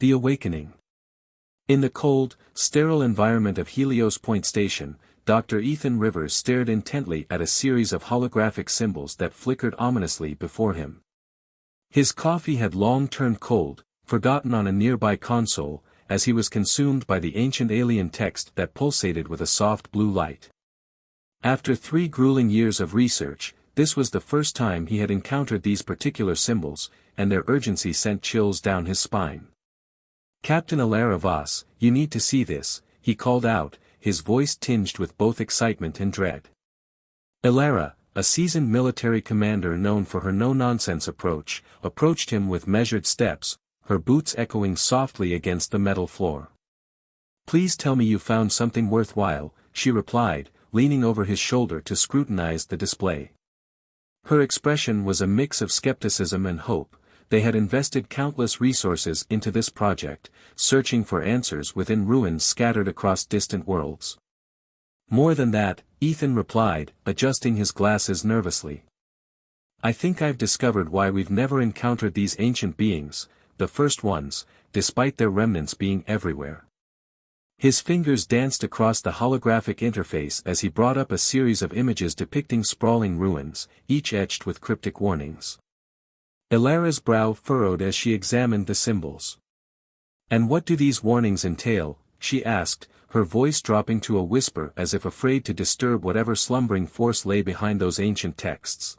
The Awakening. In the cold, sterile environment of Helios Point Station, Dr. Ethan Rivers stared intently at a series of holographic symbols that flickered ominously before him. His coffee had long turned cold, forgotten on a nearby console, as he was consumed by the ancient alien text that pulsated with a soft blue light. After 3 grueling years of research, this was the first time he had encountered these particular symbols, and their urgency sent chills down his spine. "Captain Alara Voss, you need to see this," he called out, his voice tinged with both excitement and dread. Alara, a seasoned military commander known for her no-nonsense approach, approached him with measured steps, her boots echoing softly against the metal floor. "Please tell me you found something worthwhile," she replied, leaning over his shoulder to scrutinize the display. Her expression was a mix of skepticism and hope. They had invested countless resources into this project, searching for answers within ruins scattered across distant worlds. "More than that," Ethan replied, adjusting his glasses nervously. "I think I've discovered why we've never encountered these ancient beings, the first ones, despite their remnants being everywhere." His fingers danced across the holographic interface as he brought up a series of images depicting sprawling ruins, each etched with cryptic warnings. Alara's brow furrowed as she examined the symbols. "And what do these warnings entail?" she asked, her voice dropping to a whisper as if afraid to disturb whatever slumbering force lay behind those ancient texts.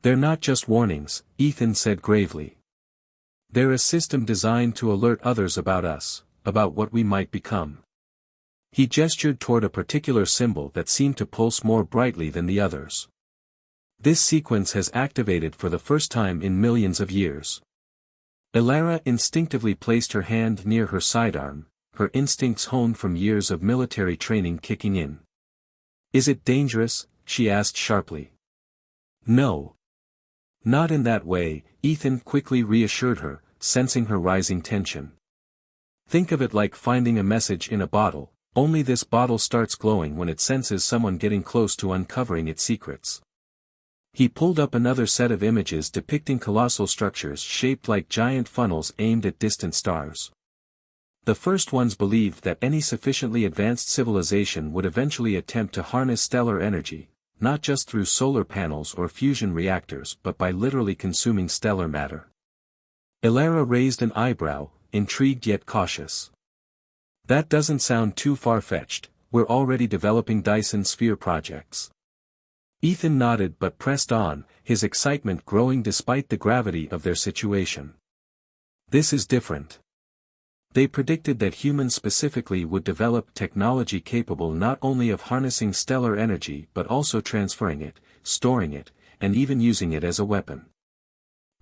"They're not just warnings," Ethan said gravely. "They're a system designed to alert others about us, about what we might become." He gestured toward a particular symbol that seemed to pulse more brightly than the others. "This sequence has activated for the first time in millions of years." Alara instinctively placed her hand near her sidearm, her instincts honed from years of military training kicking in. "Is it dangerous?" she asked sharply. "No. Not in that way," Ethan quickly reassured her, sensing her rising tension. "Think of it like finding a message in a bottle, only this bottle starts glowing when it senses someone getting close to uncovering its secrets." He pulled up another set of images depicting colossal structures shaped like giant funnels aimed at distant stars. The first ones believed that any sufficiently advanced civilization would eventually attempt to harness stellar energy, not just through solar panels or fusion reactors but by literally consuming stellar matter. Alara raised an eyebrow, intrigued yet cautious. "That doesn't sound too far-fetched, we're already developing Dyson sphere projects." Ethan nodded but pressed on, his excitement growing despite the gravity of their situation. "This is different. They predicted that humans specifically would develop technology capable not only of harnessing stellar energy but also transferring it, storing it, and even using it as a weapon."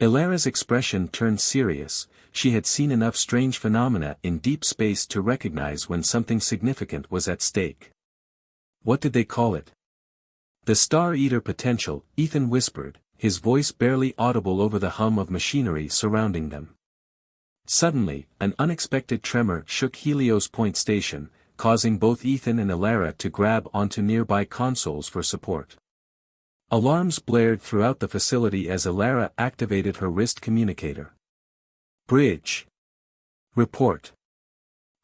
Alara's expression turned serious. She had seen enough strange phenomena in deep space to recognize when something significant was at stake. "What did they call it?" "The Star Eater potential," Ethan whispered, his voice barely audible over the hum of machinery surrounding them. Suddenly, an unexpected tremor shook Helios Point Station, causing both Ethan and Alara to grab onto nearby consoles for support. Alarms blared throughout the facility as Alara activated her wrist communicator. "Bridge. Report."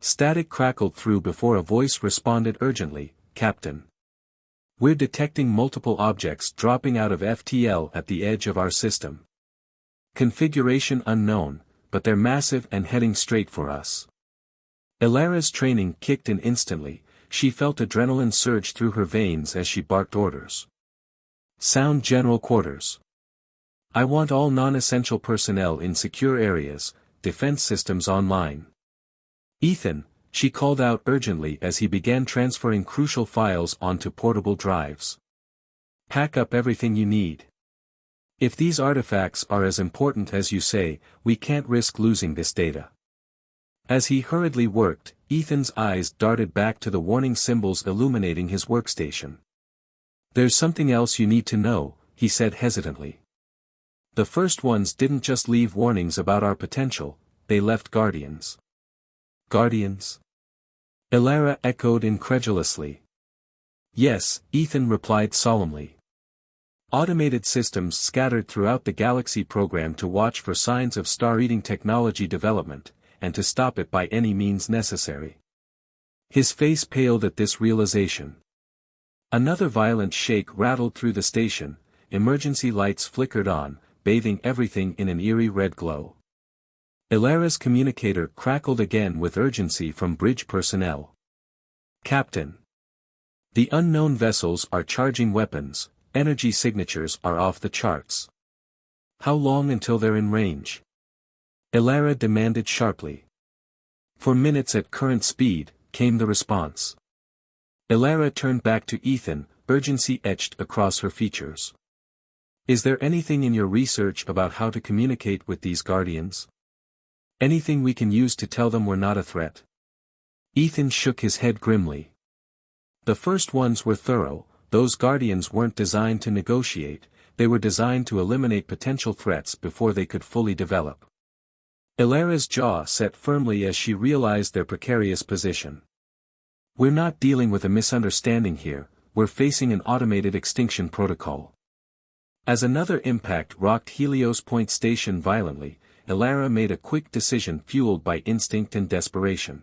Static crackled through before a voice responded urgently, "Captain. We're detecting multiple objects dropping out of FTL at the edge of our system. Configuration unknown, but they're massive and heading straight for us." Alara's training kicked in instantly. She felt adrenaline surge through her veins as she barked orders. "Sound general quarters. I want all non-essential personnel in secure areas, defense systems online." "Ethan," she called out urgently as he began transferring crucial files onto portable drives. "Pack up everything you need. If these artifacts are as important as you say, we can't risk losing this data." As he hurriedly worked, Ethan's eyes darted back to the warning symbols illuminating his workstation. "There's something else you need to know," he said hesitantly. "The first ones didn't just leave warnings about our potential, they left guardians." "Guardians?" Alara echoed incredulously. "Yes," Ethan replied solemnly. "Automated systems scattered throughout the galaxy program to watch for signs of star-eating technology development, and to stop it by any means necessary. His face paled at this realization. Another violent shake rattled through the station, emergency lights flickered on, bathing everything in an eerie red glow. Ilara's communicator crackled again with urgency from bridge personnel. "Captain. The unknown vessels are charging weapons, energy signatures are off the charts. How long until they're in range?" Ilara demanded sharply. "For minutes at current speed," came the response. Ilara turned back to Ethan, urgency etched across her features. "Is there anything in your research about how to communicate with these guardians? Anything we can use to tell them we're not a threat?" Ethan shook his head grimly. "The first ones were thorough. Those guardians weren't designed to negotiate, they were designed to eliminate potential threats before they could fully develop." Ilara's jaw set firmly as she realized their precarious position. "We're not dealing with a misunderstanding here, we're facing an automated extinction protocol." As another impact rocked Helios Point Station violently, Ilara made a quick decision fueled by instinct and desperation.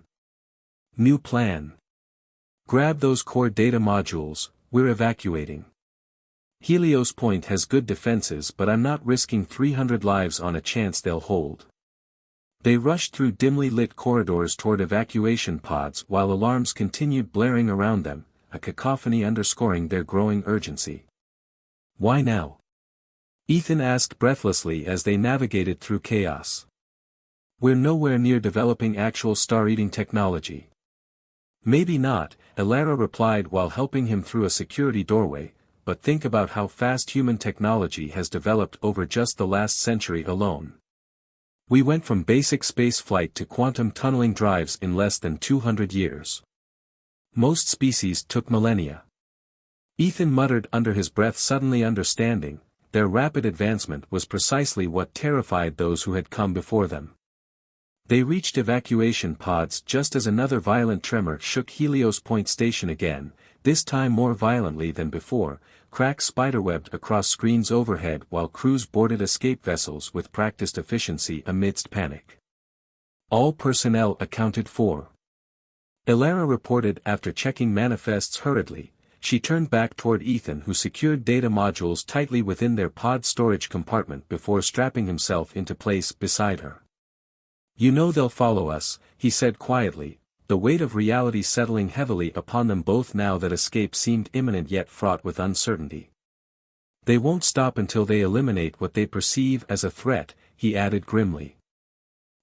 "New plan. Grab those core data modules, we're evacuating. Helios Point has good defenses, but I'm not risking 300 lives on a chance they'll hold." They rushed through dimly lit corridors toward evacuation pods while alarms continued blaring around them, a cacophony underscoring their growing urgency. "Why now?" Ethan asked breathlessly as they navigated through chaos. "We're nowhere near developing actual star-eating technology." "Maybe not," Ilara replied while helping him through a security doorway, "but think about how fast human technology has developed over just the last century alone. We went from basic space flight to quantum tunneling drives in less than 200 years. Most species took millennia." Ethan muttered under his breath, suddenly understanding, their rapid advancement was precisely what terrified those who had come before them. They reached evacuation pods just as another violent tremor shook Helios Point Station again, this time more violently than before. Cracks spiderwebbed across screens overhead while crews boarded escape vessels with practiced efficiency amidst panic. "All personnel accounted for," Ilara reported after checking manifests hurriedly. She turned back toward Ethan, who secured data modules tightly within their pod storage compartment before strapping himself into place beside her. "You know they'll follow us," he said quietly, the weight of reality settling heavily upon them both now that escape seemed imminent yet fraught with uncertainty. "They won't stop until they eliminate what they perceive as a threat," he added grimly.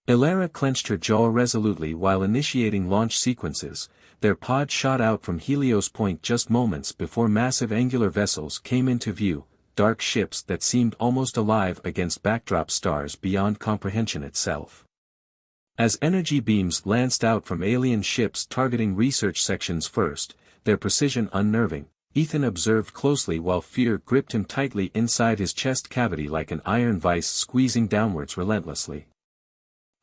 Ilara clenched her jaw resolutely while initiating launch sequences. Their pod shot out from Helios Point just moments before massive angular vessels came into view, dark ships that seemed almost alive against backdrop stars beyond comprehension itself. As energy beams lanced out from alien ships targeting research sections first, their precision unnerving, Ethan observed closely while fear gripped him tightly inside his chest cavity like an iron vice squeezing downwards relentlessly.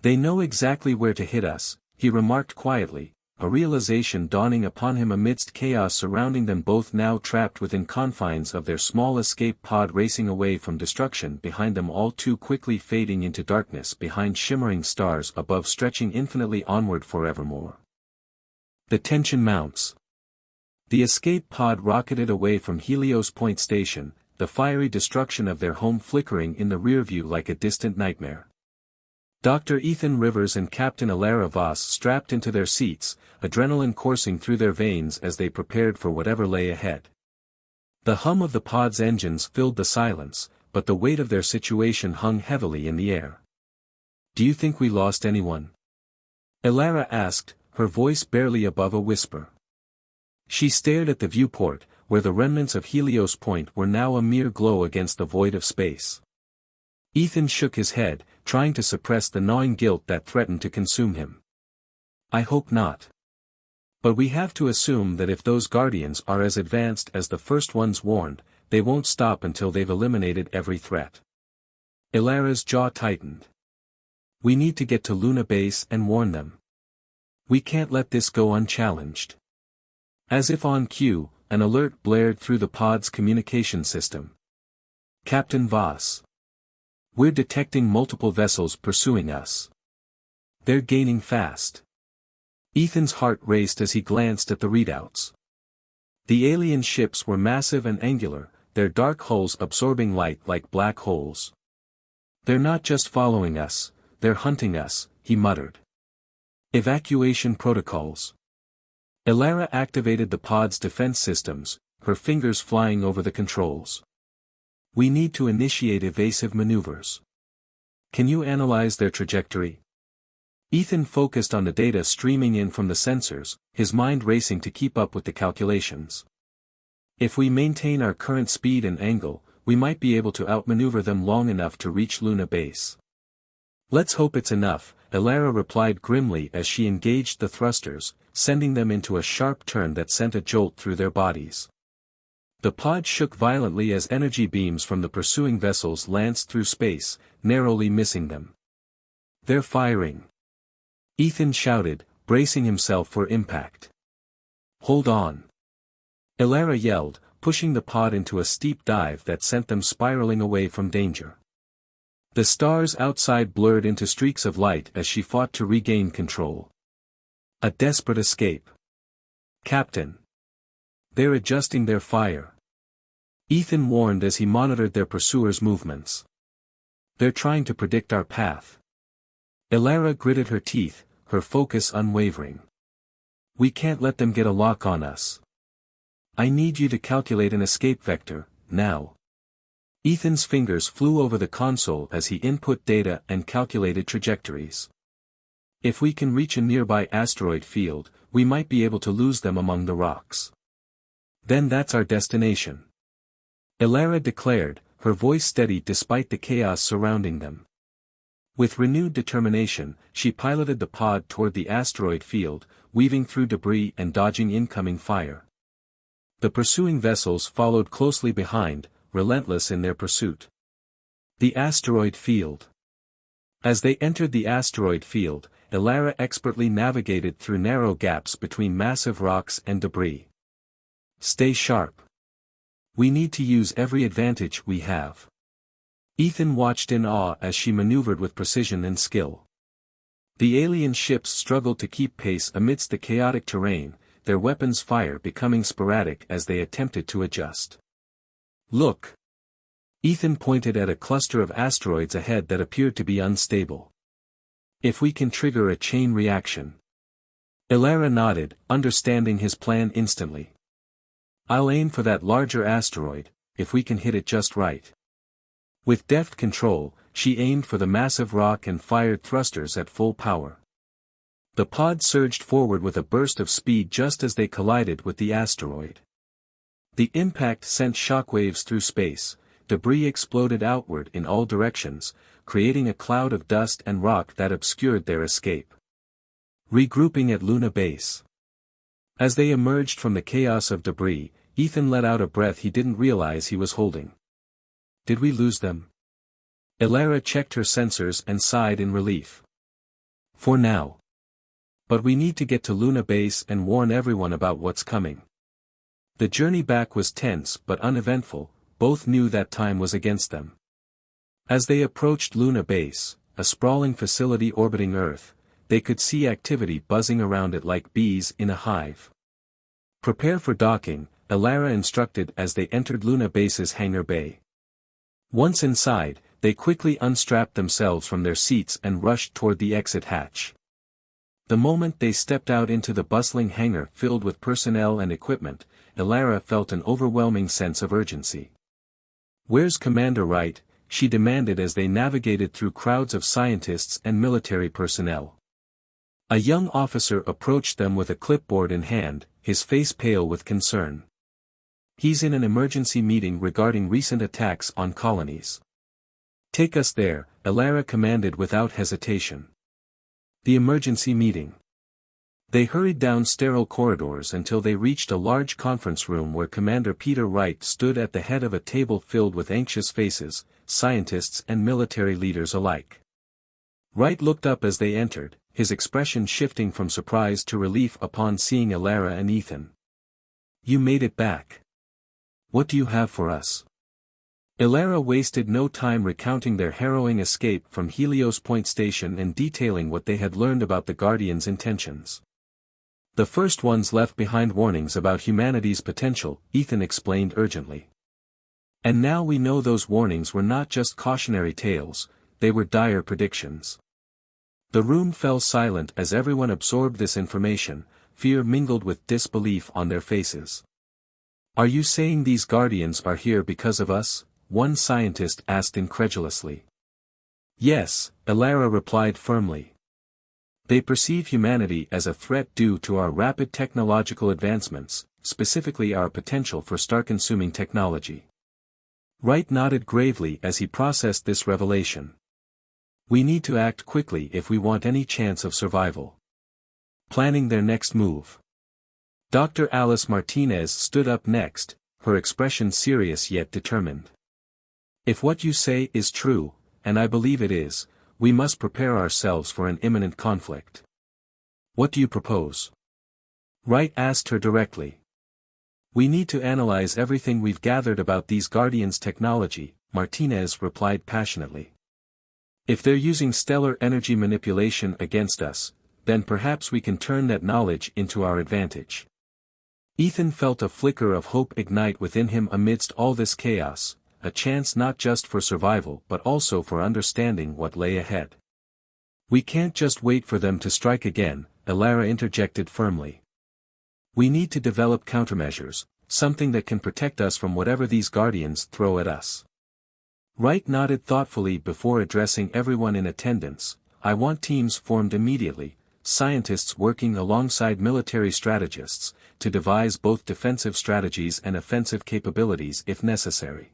"They know exactly where to hit us," he remarked quietly, a realization dawning upon him amidst chaos surrounding them both, now trapped within confines of their small escape pod, racing away from destruction behind them, all too quickly fading into darkness behind shimmering stars above, stretching infinitely onward forevermore. The tension mounts. The escape pod rocketed away from Helios Point Station, the fiery destruction of their home flickering in the rearview like a distant nightmare. Dr. Ethan Rivers and Captain Ilara Voss strapped into their seats, adrenaline coursing through their veins as they prepared for whatever lay ahead. The hum of the pod's engines filled the silence, but the weight of their situation hung heavily in the air. "Do you think we lost anyone?" Ilara asked, her voice barely above a whisper. She stared at the viewport, where the remnants of Helios Point were now a mere glow against the void of space. Ethan shook his head, trying to suppress the gnawing guilt that threatened to consume him. "I hope not. But we have to assume that if those guardians are as advanced as the first ones warned, they won't stop until they've eliminated every threat." Ilara's jaw tightened. "We need to get to Luna Base and warn them. We can't let this go unchallenged." As if on cue, an alert blared through the pod's communication system. "Captain Voss. We're detecting multiple vessels pursuing us. They're gaining fast. Ethan's heart raced as he glanced at the readouts. The alien ships were massive and angular, their dark hulls absorbing light like black holes. They're not just following us, they're hunting us, he muttered. Evacuation protocols. Elara activated the pod's defense systems, her fingers flying over the controls. We need to initiate evasive maneuvers. Can you analyze their trajectory? Ethan focused on the data streaming in from the sensors, his mind racing to keep up with the calculations. If we maintain our current speed and angle, we might be able to outmaneuver them long enough to reach Luna base. Let's hope it's enough, Elara replied grimly as she engaged the thrusters, sending them into a sharp turn that sent a jolt through their bodies. The pod shook violently as energy beams from the pursuing vessels lanced through space, narrowly missing them. They're firing. Ethan shouted, bracing himself for impact. Hold on. Elara yelled, pushing the pod into a steep dive that sent them spiraling away from danger. The stars outside blurred into streaks of light as she fought to regain control. A desperate escape. Captain. They're adjusting their fire. Ethan warned as he monitored their pursuers' movements. They're trying to predict our path. Elara gritted her teeth, her focus unwavering. We can't let them get a lock on us. I need you to calculate an escape vector, now. Ethan's fingers flew over the console as he input data and calculated trajectories. If we can reach a nearby asteroid field, we might be able to lose them among the rocks. Then that's our destination. Elara declared, her voice steady despite the chaos surrounding them. With renewed determination, she piloted the pod toward the asteroid field, weaving through debris and dodging incoming fire. The pursuing vessels followed closely behind, relentless in their pursuit. The asteroid field. As they entered the asteroid field, Elara expertly navigated through narrow gaps between massive rocks and debris. Stay sharp. We need to use every advantage we have. Ethan watched in awe as she maneuvered with precision and skill. The alien ships struggled to keep pace amidst the chaotic terrain, their weapons' fire becoming sporadic as they attempted to adjust. Look! Ethan pointed at a cluster of asteroids ahead that appeared to be unstable. If we can trigger a chain reaction. Elara nodded, understanding his plan instantly. I'll aim for that larger asteroid, if we can hit it just right. With deft control, she aimed for the massive rock and fired thrusters at full power. The pod surged forward with a burst of speed just as they collided with the asteroid. The impact sent shockwaves through space, debris exploded outward in all directions, creating a cloud of dust and rock that obscured their escape. Regrouping at Luna base. As they emerged from the chaos of debris, Ethan let out a breath he didn't realize he was holding. Did we lose them? Elara checked her sensors and sighed in relief. For now. But we need to get to Luna base and warn everyone about what's coming. The journey back was tense but uneventful, both knew that time was against them. As they approached Luna base, a sprawling facility orbiting Earth, they could see activity buzzing around it like bees in a hive. Prepare for docking, Elara instructed as they entered Luna base's hangar bay. Once inside, they quickly unstrapped themselves from their seats and rushed toward the exit hatch. The moment they stepped out into the bustling hangar filled with personnel and equipment, Elara felt an overwhelming sense of urgency. "Where's Commander Wright?" she demanded as they navigated through crowds of scientists and military personnel. A young officer approached them with a clipboard in hand, his face pale with concern. "He's in an emergency meeting regarding recent attacks on colonies." "Take us there," Elara commanded without hesitation. The emergency meeting. They hurried down sterile corridors until they reached a large conference room where Commander Peter Wright stood at the head of a table filled with anxious faces, scientists and military leaders alike. Wright looked up as they entered, his expression shifting from surprise to relief upon seeing Elara and Ethan. "You made it back. What do you have for us?" Ilara wasted no time recounting their harrowing escape from Helios Point Station and detailing what they had learned about the Guardians' intentions. The first ones left behind warnings about humanity's potential, Ethan explained urgently. And now we know those warnings were not just cautionary tales, they were dire predictions. The room fell silent as everyone absorbed this information, fear mingled with disbelief on their faces. Are you saying these Guardians are here because of us? One scientist asked incredulously. Yes, Ilara replied firmly. They perceive humanity as a threat due to our rapid technological advancements, specifically our potential for star-consuming technology. Wright nodded gravely as he processed this revelation. We need to act quickly if we want any chance of survival. Planning their next move. Dr. Alice Martinez stood up next, her expression serious yet determined. If what you say is true, and I believe it is, we must prepare ourselves for an imminent conflict. What do you propose? Wright asked her directly. We need to analyze everything we've gathered about these Guardians' technology, Martinez replied passionately. If they're using stellar energy manipulation against us, then perhaps we can turn that knowledge into our advantage. Ethan felt a flicker of hope ignite within him amidst all this chaos, a chance not just for survival but also for understanding what lay ahead. We can't just wait for them to strike again, Ilara interjected firmly. We need to develop countermeasures, something that can protect us from whatever these Guardians throw at us. Wright nodded thoughtfully before addressing everyone in attendance. I want teams formed immediately, scientists working alongside military strategists, to devise both defensive strategies and offensive capabilities if necessary.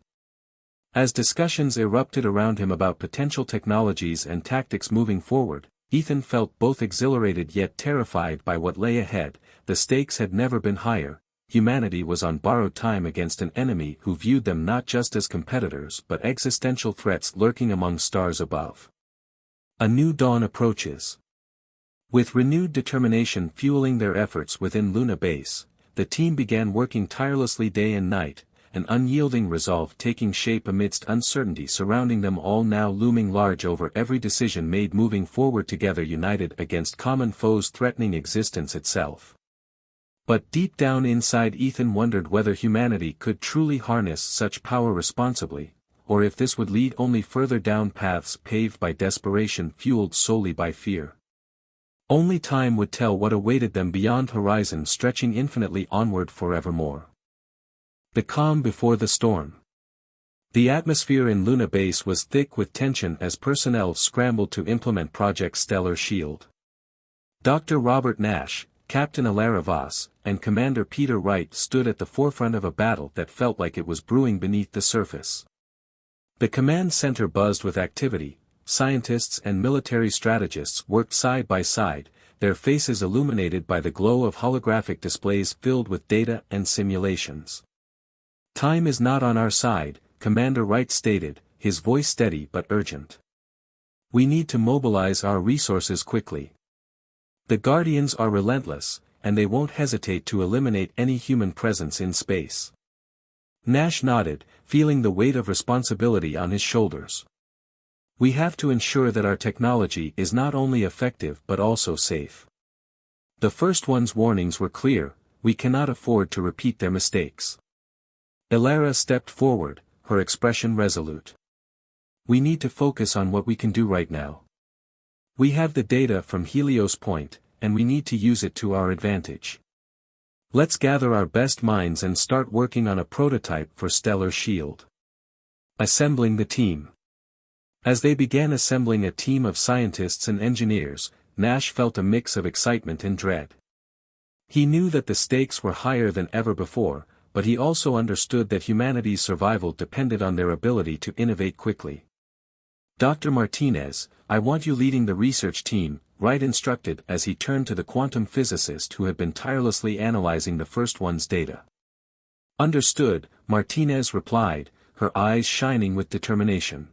As discussions erupted around him about potential technologies and tactics moving forward, Ethan felt both exhilarated yet terrified by what lay ahead. The stakes had never been higher. Humanity was on borrowed time against an enemy who viewed them not just as competitors but existential threats lurking among stars above. A new dawn approaches. With renewed determination fueling their efforts within Luna Base, the team began working tirelessly day and night, an unyielding resolve taking shape amidst uncertainty surrounding them all, now looming large over every decision made, moving forward together united against common foes threatening existence itself. But deep down inside Ethan wondered whether humanity could truly harness such power responsibly, or if this would lead only further down paths paved by desperation fueled solely by fear. Only time would tell what awaited them beyond horizon stretching infinitely onward forevermore. The calm before the storm. The atmosphere in Luna Base was thick with tension as personnel scrambled to implement Project Stellar Shield. Dr. Robert Nash, Captain Ilara Voss, and Commander Peter Wright stood at the forefront of a battle that felt like it was brewing beneath the surface. The command center buzzed with activity. Scientists and military strategists worked side by side, their faces illuminated by the glow of holographic displays filled with data and simulations. Time is not on our side, Commander Wright stated, his voice steady but urgent. We need to mobilize our resources quickly. The Guardians are relentless, and they won't hesitate to eliminate any human presence in space. Nash nodded, feeling the weight of responsibility on his shoulders. We have to ensure that our technology is not only effective but also safe. The first one's warnings were clear, we cannot afford to repeat their mistakes. Ilara stepped forward, her expression resolute. We need to focus on what we can do right now. We have the data from Helios Point, and we need to use it to our advantage. Let's gather our best minds and start working on a prototype for Stellar Shield. Assembling the team. As they began assembling a team of scientists and engineers, Nash felt a mix of excitement and dread. He knew that the stakes were higher than ever before, but he also understood that humanity's survival depended on their ability to innovate quickly. Dr. Martinez, I want you leading the research team, Wright instructed as he turned to the quantum physicist who had been tirelessly analyzing the first one's data. Understood, Martinez replied, her eyes shining with determination.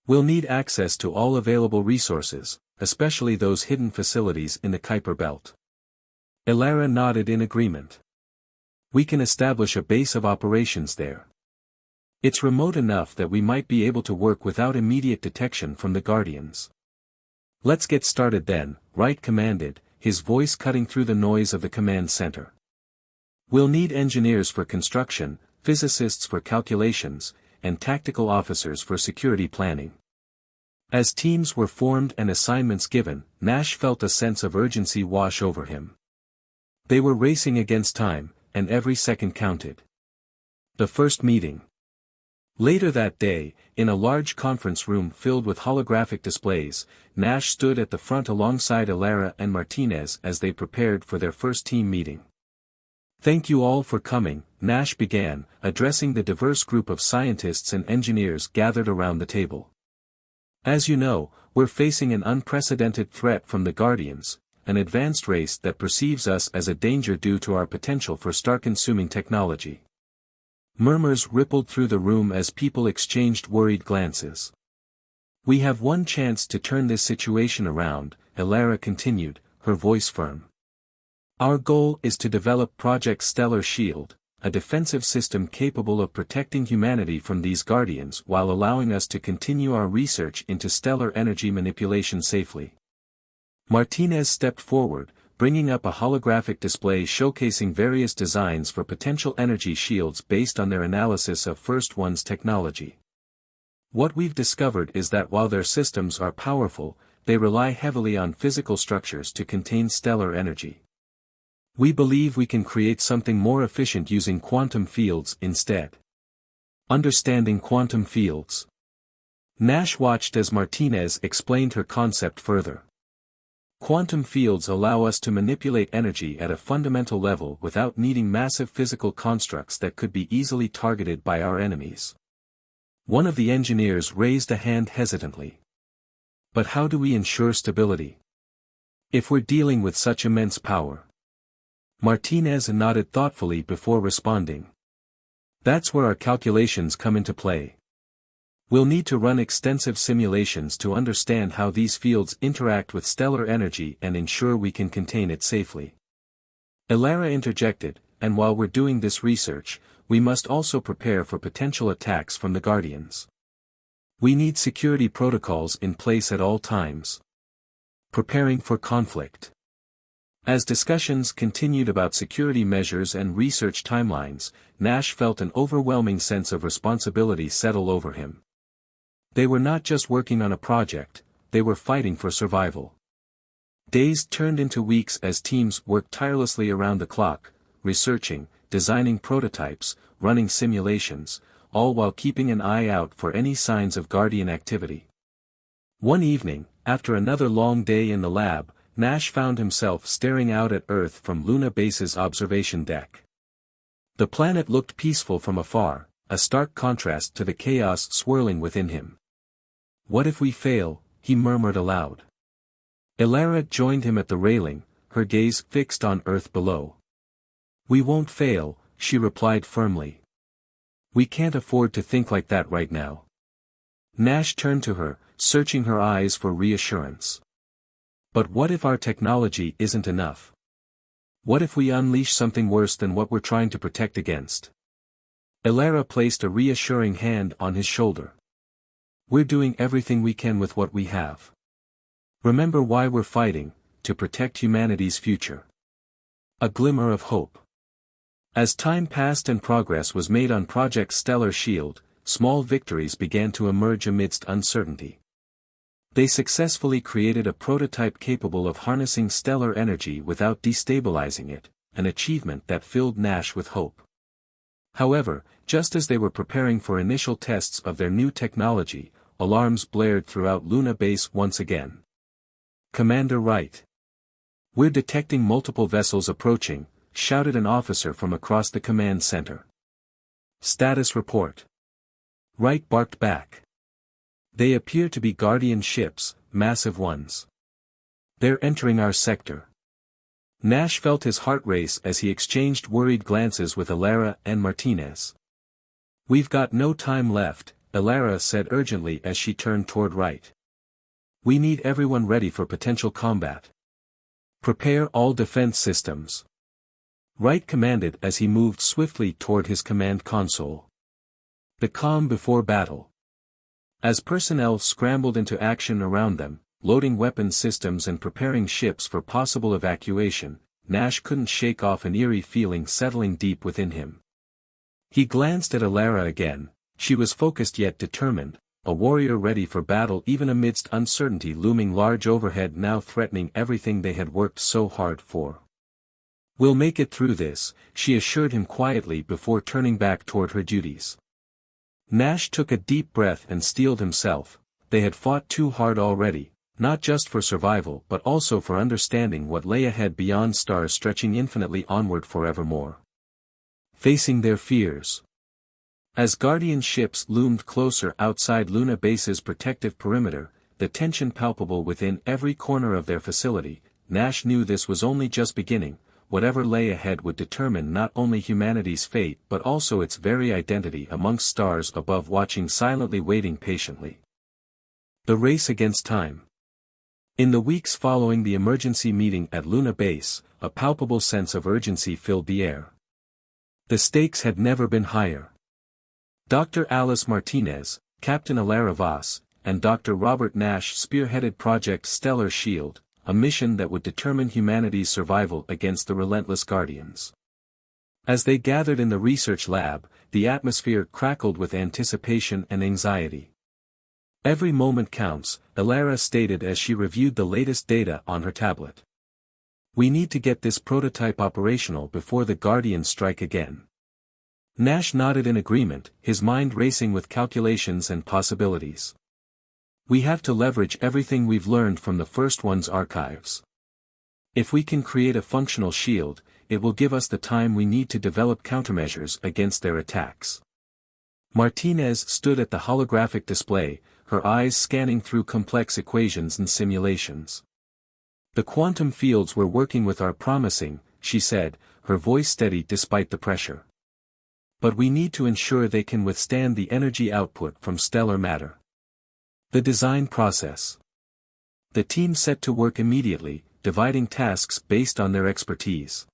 We'll need access to all available resources, especially those hidden facilities in the Kuiper Belt. Ilara nodded in agreement. We can establish a base of operations there. It's remote enough that we might be able to work without immediate detection from the Guardians. Let's get started then, Wright commanded, his voice cutting through the noise of the command center. We'll need engineers for construction, physicists for calculations, and tactical officers for security planning. As teams were formed and assignments given, Nash felt a sense of urgency wash over him. They were racing against time, and every second counted. The first meeting. Later that day, in a large conference room filled with holographic displays, Nash stood at the front alongside Elara and Martinez as they prepared for their first team meeting. "Thank you all for coming," Nash began, addressing the diverse group of scientists and engineers gathered around the table. "As you know, we're facing an unprecedented threat from the Guardians, an advanced race that perceives us as a danger due to our potential for star-consuming technology." Murmurs rippled through the room as people exchanged worried glances. "We have one chance to turn this situation around," Elara continued, her voice firm. "Our goal is to develop Project Stellar Shield, a defensive system capable of protecting humanity from these Guardians while allowing us to continue our research into stellar energy manipulation safely." Martinez stepped forward, bringing up a holographic display showcasing various designs for potential energy shields based on their analysis of First One's technology. "What we've discovered is that while their systems are powerful, they rely heavily on physical structures to contain stellar energy. We believe we can create something more efficient using quantum fields instead." Understanding quantum fields. Nash watched as Martinez explained her concept further. "Quantum fields allow us to manipulate energy at a fundamental level without needing massive physical constructs that could be easily targeted by our enemies." One of the engineers raised a hand hesitantly. "But how do we ensure stability? If we're dealing with such immense power?" Martinez nodded thoughtfully before responding. "That's where our calculations come into play. We'll need to run extensive simulations to understand how these fields interact with stellar energy and ensure we can contain it safely." Elara interjected, "And while we're doing this research, we must also prepare for potential attacks from the Guardians. We need security protocols in place at all times." Preparing for conflict. As discussions continued about security measures and research timelines, Nash felt an overwhelming sense of responsibility settle over him. They were not just working on a project, they were fighting for survival. Days turned into weeks as teams worked tirelessly around the clock, researching, designing prototypes, running simulations, all while keeping an eye out for any signs of Guardian activity. One evening, after another long day in the lab, Nash found himself staring out at Earth from Luna Base's observation deck. The planet looked peaceful from afar, a stark contrast to the chaos swirling within him. "What if we fail?" he murmured aloud. Elara joined him at the railing, her gaze fixed on Earth below. "We won't fail," she replied firmly. "We can't afford to think like that right now." Nash turned to her, searching her eyes for reassurance. "But what if our technology isn't enough? What if we unleash something worse than what we're trying to protect against?" Elara placed a reassuring hand on his shoulder. "We're doing everything we can with what we have. Remember why we're fighting, to protect humanity's future." A glimmer of hope. As time passed and progress was made on Project Stellar Shield, small victories began to emerge amidst uncertainty. They successfully created a prototype capable of harnessing stellar energy without destabilizing it, an achievement that filled Nash with hope. However, just as they were preparing for initial tests of their new technology, alarms blared throughout Luna Base once again. "Commander Wright. We're detecting multiple vessels approaching," shouted an officer from across the command center. "Status report." Wright barked back. "They appear to be Guardian ships, massive ones. They're entering our sector." Nash felt his heart race as he exchanged worried glances with Elara and Martinez. "We've got no time left," Elara said urgently as she turned toward Wright. "We need everyone ready for potential combat. Prepare all defense systems." Wright commanded as he moved swiftly toward his command console. The calm before battle. As personnel scrambled into action around them, loading weapon systems and preparing ships for possible evacuation, Nash couldn't shake off an eerie feeling settling deep within him. He glanced at Alara again. She was focused yet determined, a warrior ready for battle even amidst uncertainty looming large overhead now threatening everything they had worked so hard for. "We'll make it through this," she assured him quietly before turning back toward her duties. Nash took a deep breath and steeled himself. They had fought too hard already, not just for survival but also for understanding what lay ahead beyond stars stretching infinitely onward forevermore. Facing their fears. As Guardian ships loomed closer outside Luna Base's protective perimeter, the tension palpable within every corner of their facility, Nash knew this was only just beginning. Whatever lay ahead would determine not only humanity's fate but also its very identity amongst stars above watching silently waiting patiently. The race against time. In the weeks following the emergency meeting at Luna Base, a palpable sense of urgency filled the air. The stakes had never been higher. Dr. Alice Martinez, Captain Alara Vaz, and Dr. Robert Nash spearheaded Project Stellar Shield, a mission that would determine humanity's survival against the relentless Guardians. As they gathered in the research lab, the atmosphere crackled with anticipation and anxiety. "Every moment counts," Alara stated as she reviewed the latest data on her tablet. "We need to get this prototype operational before the Guardians strike again." Nash nodded in agreement, his mind racing with calculations and possibilities. "We have to leverage everything we've learned from the first one's archives. If we can create a functional shield, it will give us the time we need to develop countermeasures against their attacks." Martinez stood at the holographic display, her eyes scanning through complex equations and simulations. "The quantum fields we're working with are promising," she said, her voice steady despite the pressure. "But we need to ensure they can withstand the energy output from stellar matter." The design process. The team set to work immediately, dividing tasks based on their expertise.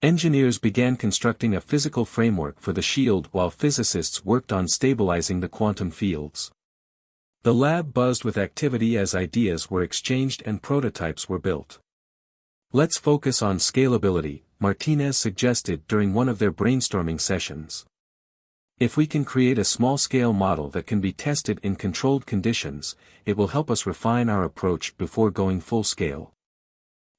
Engineers began constructing a physical framework for the shield while physicists worked on stabilizing the quantum fields. The lab buzzed with activity as ideas were exchanged and prototypes were built. "Let's focus on scalability," Martinez suggested during one of their brainstorming sessions. "If we can create a small-scale model that can be tested in controlled conditions, it will help us refine our approach before going full-scale."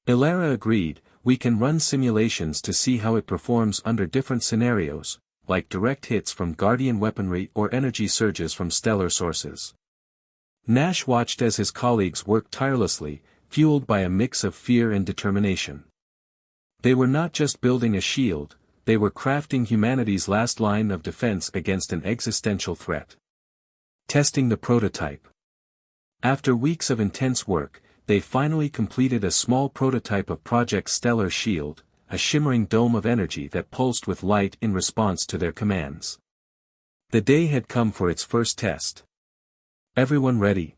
Alara agreed, "We can run simulations to see how it performs under different scenarios, like direct hits from Guardian weaponry or energy surges from stellar sources." Nash watched as his colleagues worked tirelessly, fueled by a mix of fear and determination. They were not just building a shield, they were crafting humanity's last line of defense against an existential threat. Testing the prototype. After weeks of intense work, they finally completed a small prototype of Project Stellar Shield, a shimmering dome of energy that pulsed with light in response to their commands. The day had come for its first test. "Everyone ready?"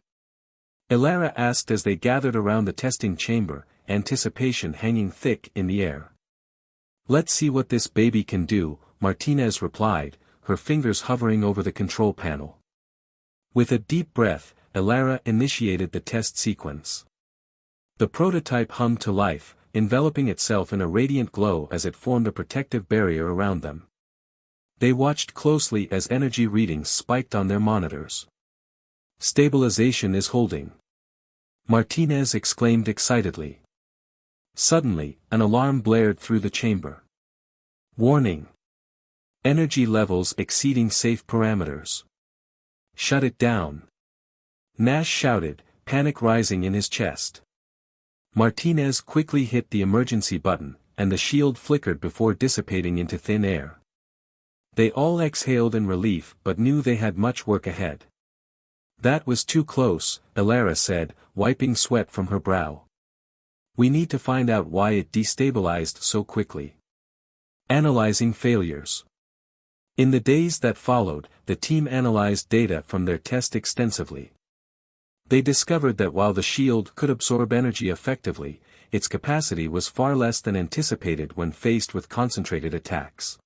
Alara asked as they gathered around the testing chamber, anticipation hanging thick in the air. "Let's see what this baby can do," Martinez replied, her fingers hovering over the control panel. With a deep breath, Alara initiated the test sequence. The prototype hummed to life, enveloping itself in a radiant glow as it formed a protective barrier around them. They watched closely as energy readings spiked on their monitors. "Stabilization is holding," Martinez exclaimed excitedly. Suddenly, an alarm blared through the chamber. "Warning! Energy levels exceeding safe parameters. Shut it down!" Nash shouted, panic rising in his chest. Martinez quickly hit the emergency button, and the shield flickered before dissipating into thin air. They all exhaled in relief but knew they had much work ahead. "That was too close," Alara said, wiping sweat from her brow. "We need to find out why it destabilized so quickly." Analyzing failures. In the days that followed, the team analyzed data from their test extensively. They discovered that while the shield could absorb energy effectively, its capacity was far less than anticipated when faced with concentrated attacks.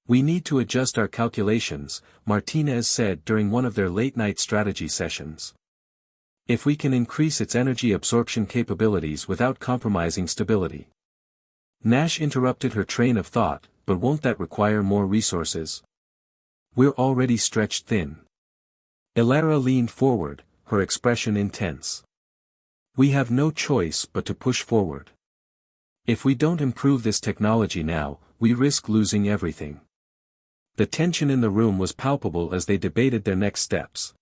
We need to adjust our calculations, Martinez said during one of their late-night strategy sessions. If we can increase its energy absorption capabilities without compromising stability. Nash interrupted her train of thought, but won't that require more resources? We're already stretched thin. Elara leaned forward, her expression intense. We have no choice but to push forward. If we don't improve this technology now, we risk losing everything. The tension in the room was palpable as they debated their next steps.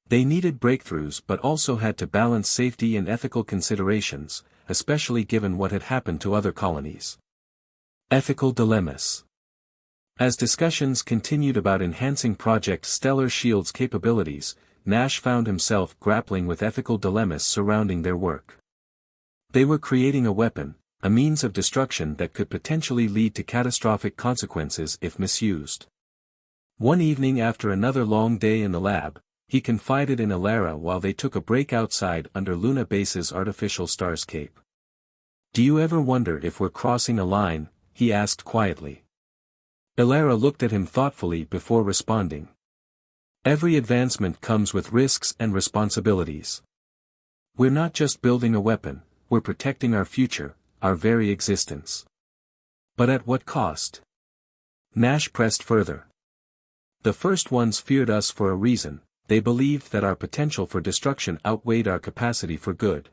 They needed breakthroughs but also had to balance safety and ethical considerations, especially given what had happened to other colonies. Ethical dilemmas. As discussions continued about enhancing Project Stellar Shield's capabilities, Nash found himself grappling with ethical dilemmas surrounding their work. They were creating a weapon, a means of destruction that could potentially lead to catastrophic consequences if misused. One evening after another long day in the lab, he confided in Elara while they took a break outside under Luna Base's artificial starscape. Do you ever wonder if we're crossing a line? He asked quietly. Elara looked at him thoughtfully before responding. Every advancement comes with risks and responsibilities. We're not just building a weapon, we're protecting our future, our very existence. But at what cost? Nash pressed further. The first ones feared us for a reason, they believed that our potential for destruction outweighed our capacity for good.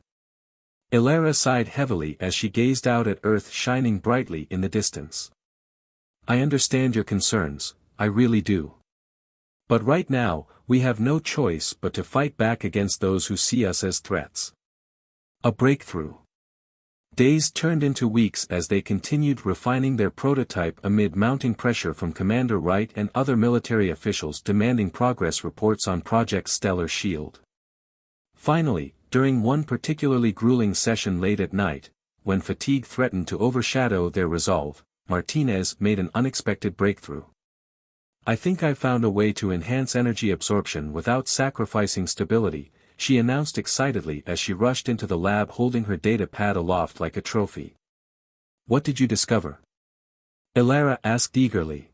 Elara sighed heavily as she gazed out at Earth shining brightly in the distance. I understand your concerns, I really do. But right now, we have no choice but to fight back against those who see us as threats. A breakthrough. Days turned into weeks as they continued refining their prototype amid mounting pressure from Commander Wright and other military officials demanding progress reports on Project Stellar Shield. Finally, during one particularly grueling session late at night, when fatigue threatened to overshadow their resolve, Martinez made an unexpected breakthrough. I think I found a way to enhance energy absorption without sacrificing stability, she announced excitedly as she rushed into the lab holding her data pad aloft like a trophy. What did you discover? Elara asked eagerly.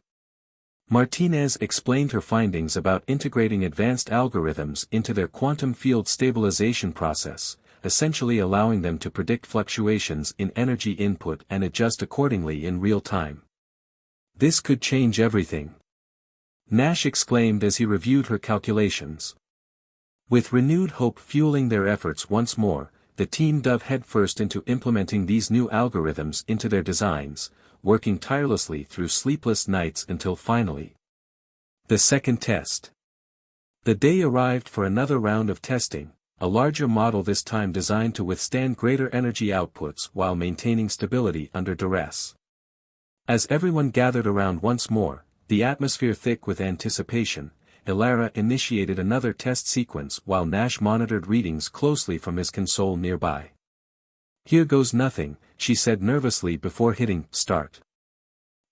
Martinez explained her findings about integrating advanced algorithms into their quantum field stabilization process, essentially allowing them to predict fluctuations in energy input and adjust accordingly in real time. This could change everything. Nash exclaimed as he reviewed her calculations. With renewed hope fueling their efforts once more, the team dove headfirst into implementing these new algorithms into their designs, working tirelessly through sleepless nights until finally. The second test. The day arrived for another round of testing, a larger model this time designed to withstand greater energy outputs while maintaining stability under duress. As everyone gathered around once more, the atmosphere thick with anticipation, Elara initiated another test sequence while Nash monitored readings closely from his console nearby. Here goes nothing, she said nervously before hitting start.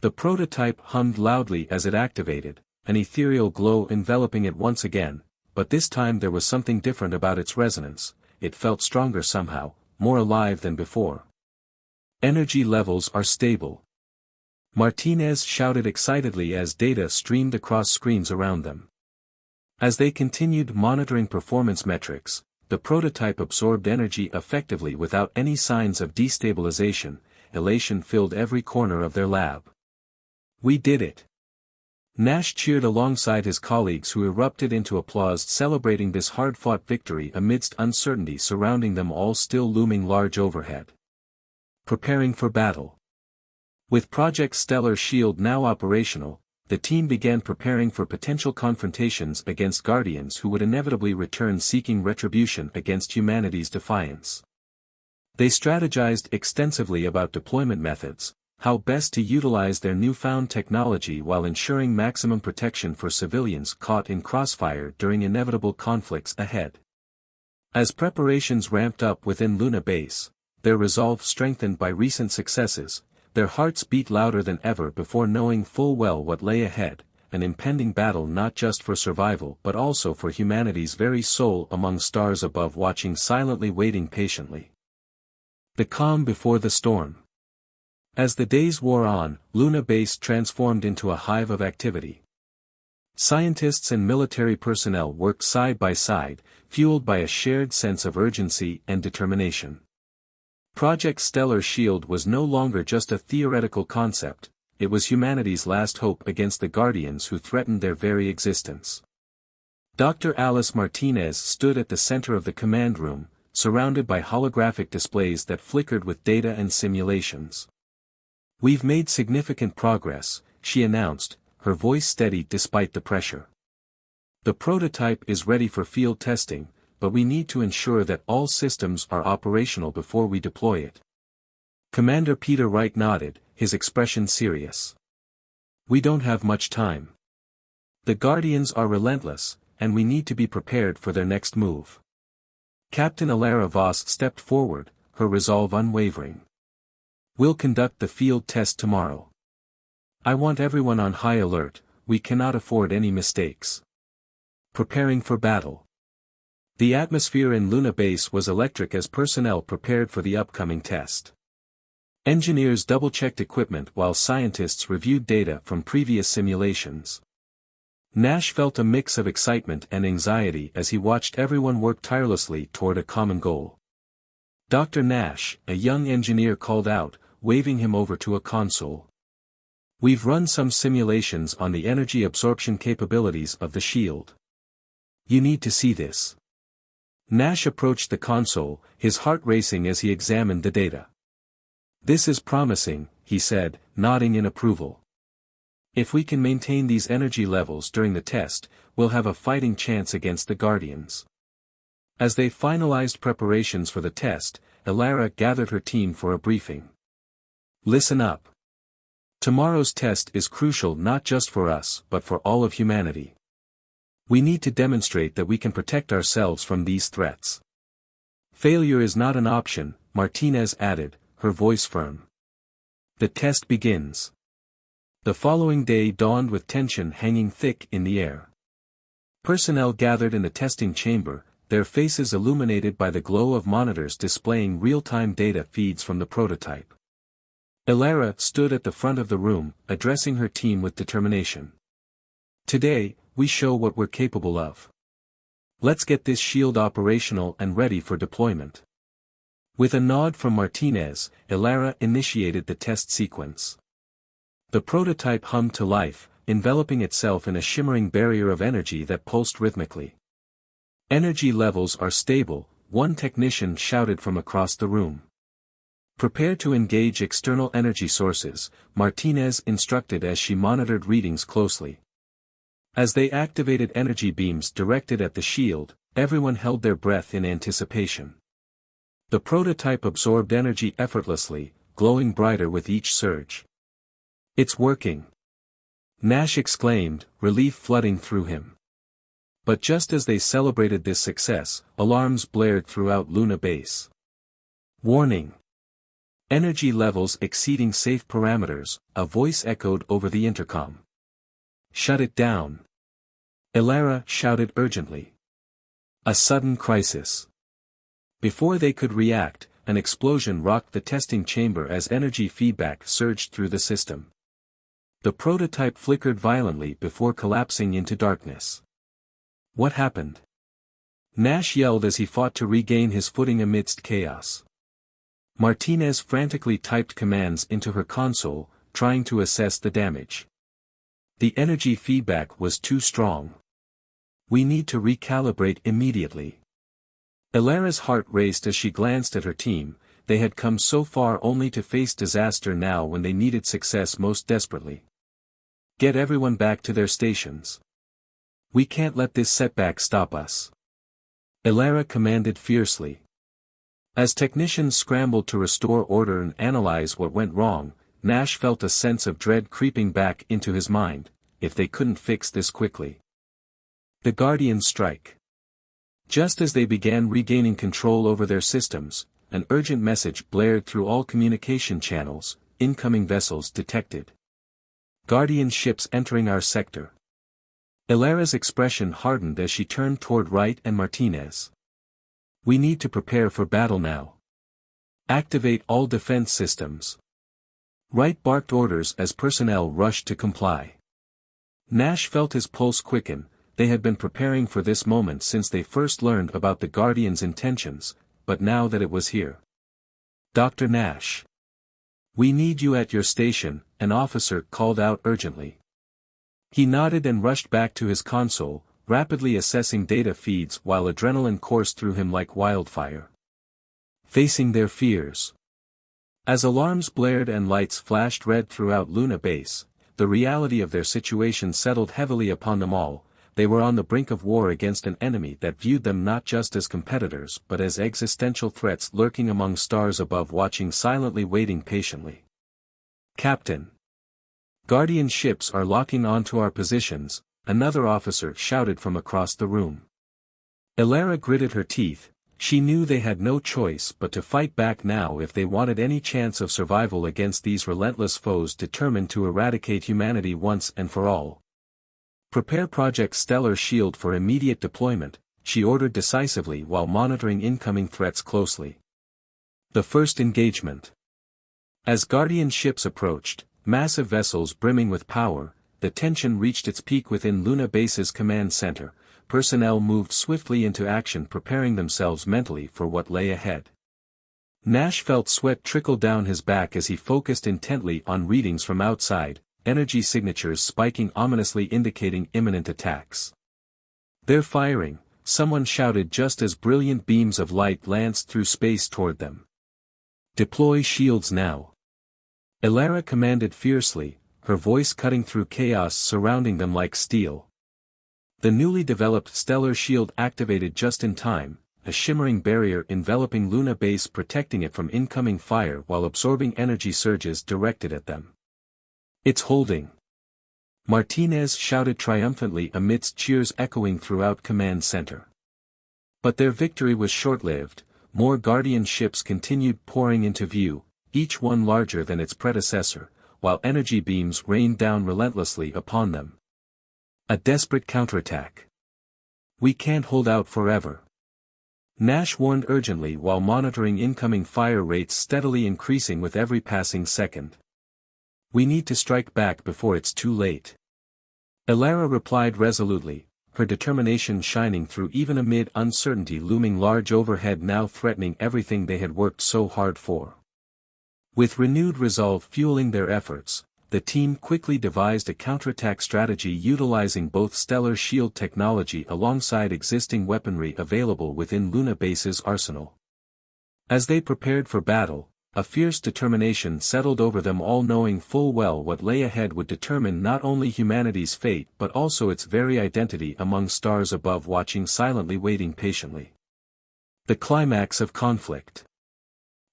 The prototype hummed loudly as it activated, an ethereal glow enveloping it once again, but this time there was something different about its resonance, it felt stronger somehow, more alive than before. Energy levels are stable. Martinez shouted excitedly as data streamed across screens around them. As they continued monitoring performance metrics, the prototype absorbed energy effectively without any signs of destabilization. Elation filled every corner of their lab. We did it. Nash cheered alongside his colleagues who erupted into applause celebrating this hard-fought victory amidst uncertainty surrounding them all still looming large overhead. Preparing for battle. With Project Stellar Shield now operational, the team began preparing for potential confrontations against Guardians who would inevitably return seeking retribution against humanity's defiance. They strategized extensively about deployment methods, how best to utilize their newfound technology while ensuring maximum protection for civilians caught in crossfire during inevitable conflicts ahead. As preparations ramped up within Luna Base, their resolve strengthened by recent successes, their hearts beat louder than ever before knowing full well what lay ahead, an impending battle not just for survival but also for humanity's very soul among stars above watching silently waiting patiently. The calm before the storm. As the days wore on, Luna Base transformed into a hive of activity. Scientists and military personnel worked side by side, fueled by a shared sense of urgency and determination. Project Stellar Shield was no longer just a theoretical concept, it was humanity's last hope against the Guardians who threatened their very existence. Dr. Alice Martinez stood at the center of the command room, surrounded by holographic displays that flickered with data and simulations. "We've made significant progress," she announced, her voice steady despite the pressure. "The prototype is ready for field testing, but we need to ensure that all systems are operational before we deploy it." Commander Peter Wright nodded, his expression serious. "We don't have much time. The Guardians are relentless, and we need to be prepared for their next move." Captain Alara Voss stepped forward, her resolve unwavering. "We'll conduct the field test tomorrow. I want everyone on high alert, we cannot afford any mistakes." Preparing for battle. The atmosphere in Luna Base was electric as personnel prepared for the upcoming test. Engineers double-checked equipment while scientists reviewed data from previous simulations. Nash felt a mix of excitement and anxiety as he watched everyone work tirelessly toward a common goal. "Dr. Nash," a young engineer called out, waving him over to a console. "We've run some simulations on the energy absorption capabilities of the shield. You need to see this." Nash approached the console, his heart racing as he examined the data. "This is promising," he said, nodding in approval. "If we can maintain these energy levels during the test, we'll have a fighting chance against the Guardians." As they finalized preparations for the test, Alara gathered her team for a briefing. "Listen up. Tomorrow's test is crucial not just for us but for all of humanity. We need to demonstrate that we can protect ourselves from these threats. Failure is not an option," Martinez added, her voice firm. "The test begins." The following day dawned with tension hanging thick in the air. Personnel gathered in the testing chamber, their faces illuminated by the glow of monitors displaying real-time data feeds from the prototype. Alara stood at the front of the room, addressing her team with determination. "Today, we show what we're capable of. Let's get this shield operational and ready for deployment." With a nod from Martinez, Alara initiated the test sequence. The prototype hummed to life, enveloping itself in a shimmering barrier of energy that pulsed rhythmically. "Energy levels are stable," one technician shouted from across the room. "Prepare to engage external energy sources," Martinez instructed as she monitored readings closely. As they activated energy beams directed at the shield, everyone held their breath in anticipation. The prototype absorbed energy effortlessly, glowing brighter with each surge. "It's working!" Nash exclaimed, relief flooding through him. But just as they celebrated this success, alarms blared throughout Luna Base. "Warning! Energy levels exceeding safe parameters," a voice echoed over the intercom. "Shut it down!" Alara shouted urgently. A sudden crisis. Before they could react, an explosion rocked the testing chamber as energy feedback surged through the system. The prototype flickered violently before collapsing into darkness. "What happened?" Nash yelled as he fought to regain his footing amidst chaos. Martinez frantically typed commands into her console, trying to assess the damage. The energy feedback was too strong. "We need to recalibrate immediately." Alara's heart raced as she glanced at her team. They had come so far only to face disaster now when they needed success most desperately. "Get everyone back to their stations. We can't let this setback stop us," Alara commanded fiercely. As technicians scrambled to restore order and analyze what went wrong, Nash felt a sense of dread creeping back into his mind. If they couldn't fix this quickly. The Guardians strike. Just as they began regaining control over their systems, an urgent message blared through all communication channels: "Incoming vessels detected. Guardian ships entering our sector." Alara's expression hardened as she turned toward Wright and Martinez. "We need to prepare for battle now. Activate all defense systems." Wright barked orders as personnel rushed to comply. Nash felt his pulse quicken. They had been preparing for this moment since they first learned about the Guardian's intentions, but now that it was here. "Dr. Nash. We need you at your station," an officer called out urgently. He nodded and rushed back to his console, rapidly assessing data feeds while adrenaline coursed through him like wildfire. Facing their fears. As alarms blared and lights flashed red throughout Luna Base, the reality of their situation settled heavily upon them all. They were on the brink of war against an enemy that viewed them not just as competitors but as existential threats lurking among stars above, watching silently, waiting patiently. "Captain. Guardian ships are locking onto our positions," another officer shouted from across the room. Elara gritted her teeth. She knew they had no choice but to fight back now if they wanted any chance of survival against these relentless foes determined to eradicate humanity once and for all. "Prepare Project Stellar Shield for immediate deployment," she ordered decisively while monitoring incoming threats closely. The first engagement. As Guardian ships approached, massive vessels brimming with power, the tension reached its peak within Luna Base's command center. Personnel moved swiftly into action, preparing themselves mentally for what lay ahead. Nash felt sweat trickle down his back as he focused intently on readings from outside, energy signatures spiking ominously, indicating imminent attacks. "They're firing," someone shouted just as brilliant beams of light lanced through space toward them. "Deploy shields now," Elara commanded fiercely, her voice cutting through chaos surrounding them like steel. The newly developed stellar shield activated just in time, a shimmering barrier enveloping Luna Base, protecting it from incoming fire while absorbing energy surges directed at them. "It's holding," Martinez shouted triumphantly amidst cheers echoing throughout Command Center. But their victory was short-lived. More Guardian ships continued pouring into view, each one larger than its predecessor, while energy beams rained down relentlessly upon them. A desperate counterattack. "We can't hold out forever," Nash warned urgently while monitoring incoming fire rates steadily increasing with every passing second. "We need to strike back before it's too late," Elara replied resolutely, her determination shining through even amid uncertainty looming large overhead, now threatening everything they had worked so hard for. With renewed resolve fueling their efforts, the team quickly devised a counterattack strategy utilizing both stellar shield technology alongside existing weaponry available within Luna Base's arsenal. As they prepared for battle, a fierce determination settled over them all, knowing full well what lay ahead would determine not only humanity's fate but also its very identity among stars above, watching silently, waiting patiently. The climax of conflict.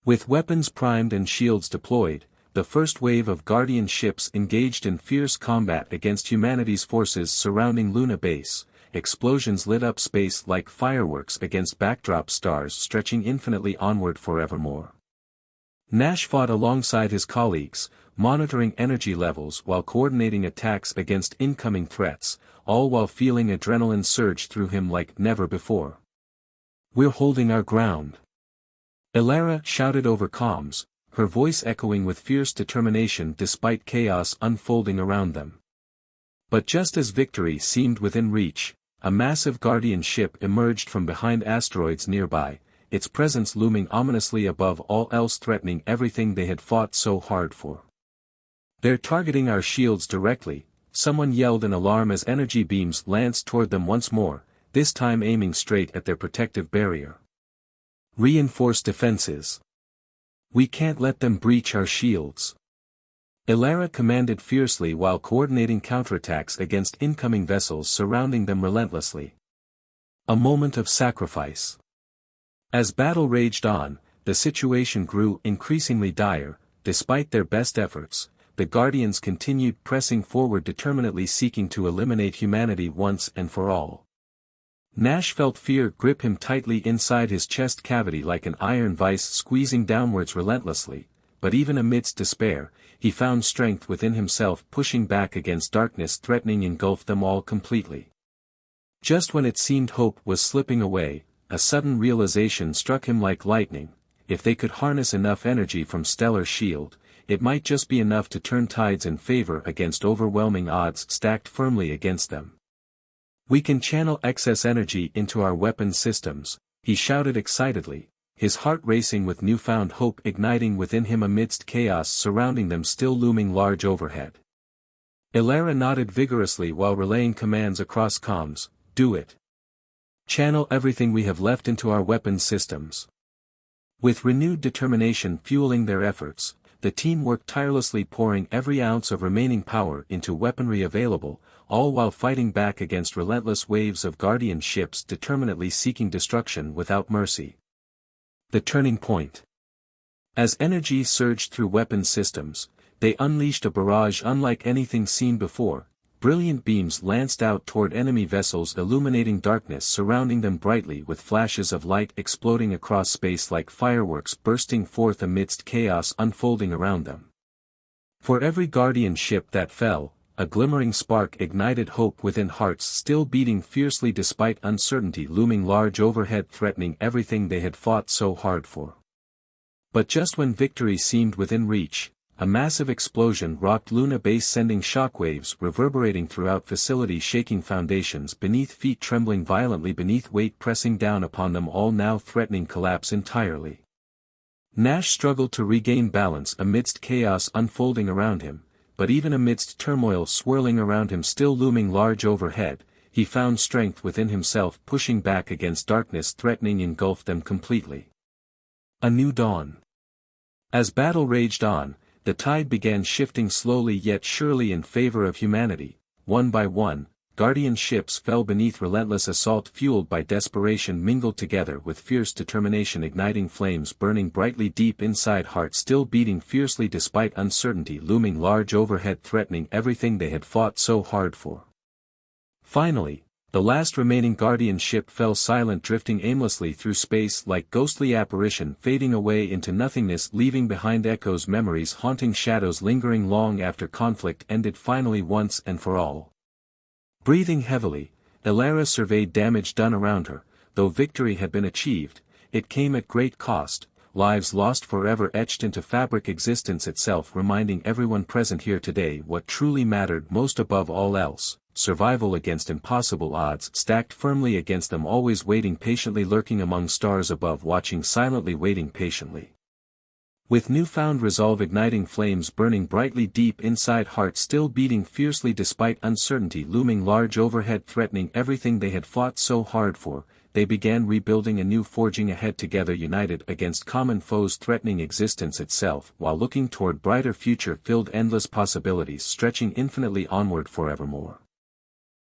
With weapons primed and shields deployed, the first wave of Guardian ships engaged in fierce combat against humanity's forces surrounding Luna Base. Explosions lit up space like fireworks against backdrop stars stretching infinitely onward forevermore. Nash fought alongside his colleagues, monitoring energy levels while coordinating attacks against incoming threats, all while feeling adrenaline surge through him like never before. "We're holding our ground," Elara shouted over comms, her voice echoing with fierce determination despite chaos unfolding around them. But just as victory seemed within reach, a massive Guardian ship emerged from behind asteroids nearby, its presence looming ominously above all else, threatening everything they had fought so hard for. "They're targeting our shields directly," someone yelled in alarm as energy beams lanced toward them once more, this time aiming straight at their protective barrier. "Reinforce defenses. We can't let them breach our shields," Elara commanded fiercely while coordinating counterattacks against incoming vessels surrounding them relentlessly. A moment of sacrifice. As battle raged on, the situation grew increasingly dire. Despite their best efforts, the Guardians continued pressing forward, determinedly seeking to eliminate humanity once and for all. Nash felt fear grip him tightly inside his chest cavity like an iron vice squeezing downwards relentlessly, but even amidst despair, he found strength within himself, pushing back against darkness threatening engulf them all completely. Just when it seemed hope was slipping away, a sudden realization struck him like lightning: if they could harness enough energy from Stellar Shield, it might just be enough to turn tides in favor against overwhelming odds stacked firmly against them. "We can channel excess energy into our weapon systems," he shouted excitedly, his heart racing with newfound hope igniting within him amidst chaos surrounding them still looming large overhead. Ilara nodded vigorously while relaying commands across comms, "Do it. Channel everything we have left into our weapons systems." With renewed determination fueling their efforts, the team worked tirelessly pouring every ounce of remaining power into weaponry available, all while fighting back against relentless waves of Guardian ships determinately seeking destruction without mercy. The turning point. As energy surged through weapon systems, they unleashed a barrage unlike anything seen before. Brilliant beams lanced out toward enemy vessels illuminating darkness surrounding them brightly with flashes of light exploding across space like fireworks bursting forth amidst chaos unfolding around them. For every Guardian ship that fell, a glimmering spark ignited hope within hearts still beating fiercely despite uncertainty looming large overhead threatening everything they had fought so hard for. But just when victory seemed within reach, a massive explosion rocked Luna Base sending shockwaves reverberating throughout facility shaking foundations beneath feet trembling violently beneath weight pressing down upon them all now threatening collapse entirely. Nash struggled to regain balance amidst chaos unfolding around him, but even amidst turmoil swirling around him still looming large overhead, he found strength within himself pushing back against darkness threatening engulf them completely. A new dawn. As battle raged on, the tide began shifting slowly yet surely in favor of humanity. One by one, Guardian ships fell beneath relentless assault fueled by desperation mingled together with fierce determination igniting flames burning brightly deep inside hearts still beating fiercely despite uncertainty looming large overhead threatening everything they had fought so hard for. Finally, the last remaining Guardian ship fell silent drifting aimlessly through space like ghostly apparition fading away into nothingness leaving behind echoes memories haunting shadows lingering long after conflict ended finally once and for all. Breathing heavily, Ilara surveyed damage done around her. Though victory had been achieved, it came at great cost, lives lost forever etched into fabric existence itself reminding everyone present here today what truly mattered most above all else. Survival against impossible odds stacked firmly against them always waiting patiently lurking among stars above watching silently waiting patiently. With newfound resolve igniting flames burning brightly deep inside hearts still beating fiercely despite uncertainty looming large overhead threatening everything they had fought so hard for, they began rebuilding anew forging ahead together united against common foes threatening existence itself while looking toward brighter future filled endless possibilities stretching infinitely onward forevermore.